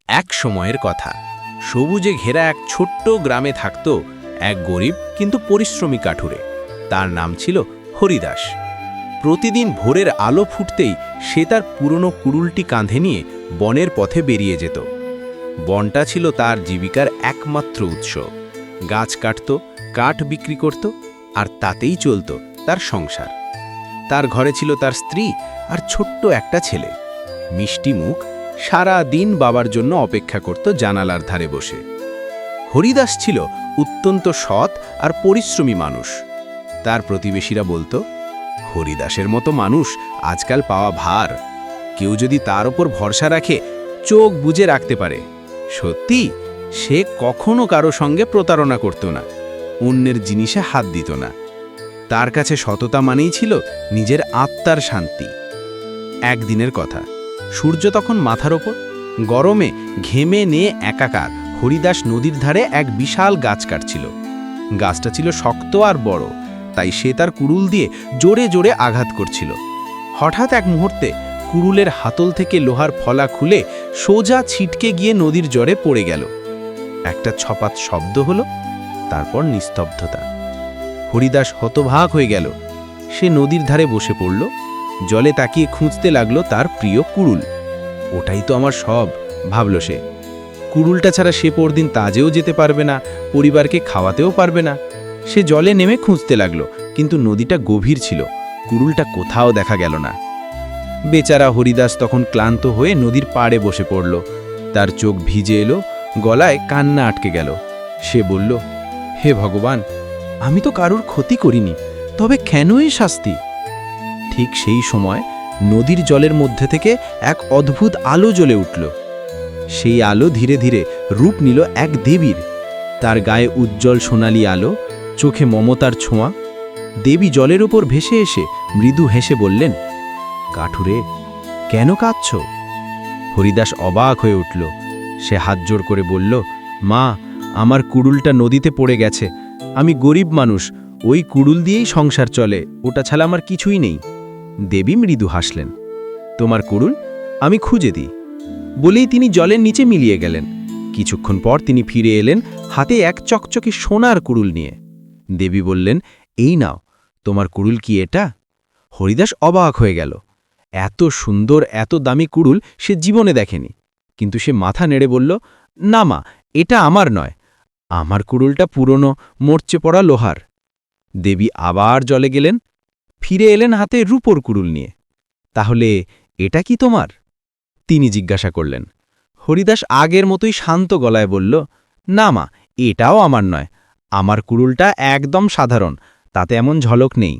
এক সময়ের কথা, সবুজে ঘেরা এক ছোট্ট গ্রামে থাকত এক গরিব কিন্তু পরিশ্রমী কাঠুরে। তার নাম ছিল হরিদাস। প্রতিদিন ভোরের আলো ফুটতেই সে তার পুরনো কুড়ুলটি কাঁধে নিয়ে বনের পথে বেরিয়ে যেত। বনটা ছিল তার জীবিকার একমাত্র উৎস। গাছ কাটত, কাঠ বিক্রি করত, আর তাতেই চলত তার সংসার। তার ঘরে ছিল তার স্ত্রী আর ছোট্ট একটা ছেলে। মিষ্টি মুখ সারা দিন বাবার জন্য অপেক্ষা করত জানালার ধারে বসে। হরিদাস ছিল অত্যন্ত সৎ আর পরিশ্রমী মানুষ। তার প্রতিবেশীরা বলতো, হরিদাসের মতো মানুষ আজকাল পাওয়া ভার। কেউ যদি তার ওপর ভরসা রাখে, চোখ বুজে রাখতে পারে। সত্যি, সে কখনো কারো সঙ্গে প্রতারণা করত না, অন্যের জিনিসে হাত দিত না। তার কাছে সততা মানেই ছিল নিজের আত্মার শান্তি। একদিনের কথা, সূর্য তখন মাথার ওপর, গরমে ঘেমে নিয়ে একাকার। হরিদাস নদীর ধারে এক বিশাল গাছ কাটছিল। গাছটা ছিল শক্ত আর বড়, তাই সে তার কুড়ুল দিয়ে জোরে জোরে আঘাত করছিল। হঠাৎ এক মুহূর্তে কুড়ুলের হাতল থেকে লোহার ফলা খুলে সোজা ছিটকে গিয়ে নদীর জলে পড়ে গেল। একটা ছপাত শব্দ হলো, তারপর নিস্তব্ধতা। হরিদাস হতভাগ হয়ে গেল। সে নদীর ধারে বসে পড়ল, জলে তাকিয়ে খুঁজতে লাগলো তার প্রিয় কুড়ুল। ওটাই তো আমার সব, ভাবল সে। কুড়ুলটা ছাড়া সে পরদিন তাজেও যেতে পারবে না, পরিবারকে খাওয়াতেও পারবে না। সে জলে নেমে খুঁজতে লাগলো, কিন্তু নদীটা গভীর ছিল, কুড়ুলটা কোথাও দেখা গেল না। বেচারা হরিদাস তখন ক্লান্ত হয়ে নদীর পাড়ে বসে পড়ল। তার চোখ ভিজে এলো, গলায় কান্না আটকে গেল। সে বলল, হে ভগবান, আমি তো কারুর ক্ষতি করিনি, তবে কেন এই শাস্তি? ঠিক সেই সময় নদীর জলের মধ্যে থেকে এক অদ্ভুত আলো জ্বলে উঠল। সেই আলো ধীরে ধীরে রূপ নিল এক দেবীর। তার গায়ে উজ্জ্বল সোনালি আলো, চোখে মমতার ছোঁয়া। দেবী জলের উপর ভেসে এসে মৃদু হেসে বললেন, কাঠুরে, কেন কাঁদছ? হরিদাস অবাক হয়ে উঠল। সে হাত জোড় করে বলল, মা, আমার কুড়ুলটা নদীতে পড়ে গেছে। আমি গরিব মানুষ, ওই কুড়ুল দিয়েই সংসার চলে, ওটা ছাড়া আমার কিছুই নেই। দেবী মৃদু হাসলেন। তোমার কুড়ুল আমি খুঁজে দিই, বলেই তিনি জলের নিচে মিলিয়ে গেলেন। কিছুক্ষণ পর তিনি ফিরে এলেন, হাতে এক চকচকে সোনার কুড়ুল নিয়ে। দেবী বললেন, এই নাও, তোমার কুড়ুল কি এটা? হরিদাস অবাক হয়ে গেল। এত সুন্দর, এত দামি কুড়ুল সে জীবনে দেখেনি। কিন্তু সে মাথা নেড়ে বলল, না মা, এটা আমার নয়। আমার কুড়ুলটা পুরনো, মরচে পড়া লোহার। দেবী আবার জলে গেলেন, ফিরে এলেন হাতে রূপোর কুড়ুল নিয়ে। তাহলে এটা কি তোমার? তিনি জিজ্ঞাসা করলেন। হরিদাস আগের মতোই শান্ত গলায় বলল, না মা, এটাও আমার নয়। আমার কুড়ুলটা একদম সাধারণ, তাতে এমন ঝলক নেই।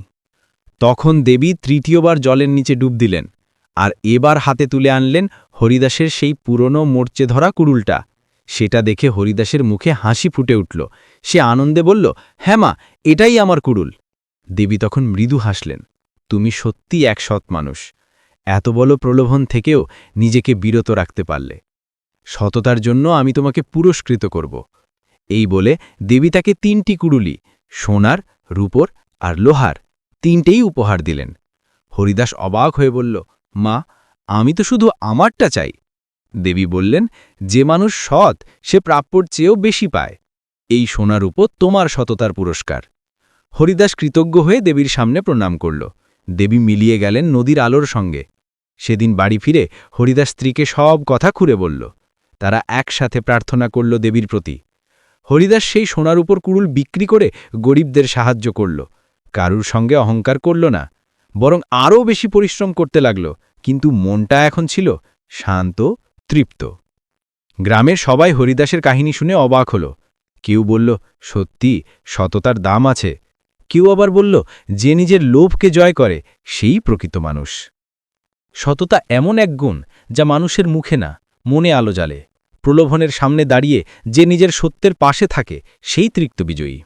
তখন দেবী তৃতীয়বার জলের নিচে ডুব দিলেন, আর এবার হাতে তুলে আনলেন হরিদাসের সেই পুরনো মরচে ধরা কুড়ুলটা। সেটা দেখে হরিদাসের মুখে হাসি ফুটে উঠল। সে আনন্দে বলল, হ্যাঁ মা, এটাই আমার কুড়ুল। দেবী তখন মৃদু হাসলেন, তুমি সত্যি এক সৎ মানুষ। এত বড় প্রলোভন থেকেও নিজেকে বিরত রাখতে পারলে। সততার জন্য আমি তোমাকে পুরস্কৃত করব। এই বলে দেবী তাকে 3টি কুড়ুলি, সোনার, রূপোর আর লোহার, 3টেই উপহার দিলেন। হরিদাস অবাক হয়ে বলল, মা, আমি তো শুধু আমারটা চাই। দেবী বললেন, যে মানুষ সৎ সে প্রাপ্যর চেয়েও বেশি পায়। এই সোনার রূপো তোমার সততার পুরস্কার। হরিদাস কৃতজ্ঞ হয়ে দেবীর সামনে প্রণাম করল। দেবী মিলিয়ে গেলেন নদীর আলোর সঙ্গে। সেদিন বাড়ি ফিরে হরিদাস স্ত্রীকে সব কথা খুলে বলল। তারা একসাথে প্রার্থনা করল দেবীর প্রতি। হরিদাস সেই সোনার উপর কুড়ুল বিক্রি করে গরিবদের সাহায্য করল। কারুর সঙ্গে অহংকার করল না, বরং আরও বেশি পরিশ্রম করতে লাগল। কিন্তু মনটা এখন ছিল শান্ত, তৃপ্ত। গ্রামের সবাই হরিদাসের কাহিনী শুনে অবাক হল। কেউ বলল, সত্যি সততার দাম আছে। কেউ আবার বলল, যে নিজের লোভকে জয় করে সেই প্রকৃত মানুষ। সততা এমন এক গুণ যা মানুষের মুখে না, মনে আলো জ্বালে। প্রলোভনের সামনে দাঁড়িয়ে যে নিজের সত্যের পাশে থাকে সেই তৃপ্ত বিজয়ী।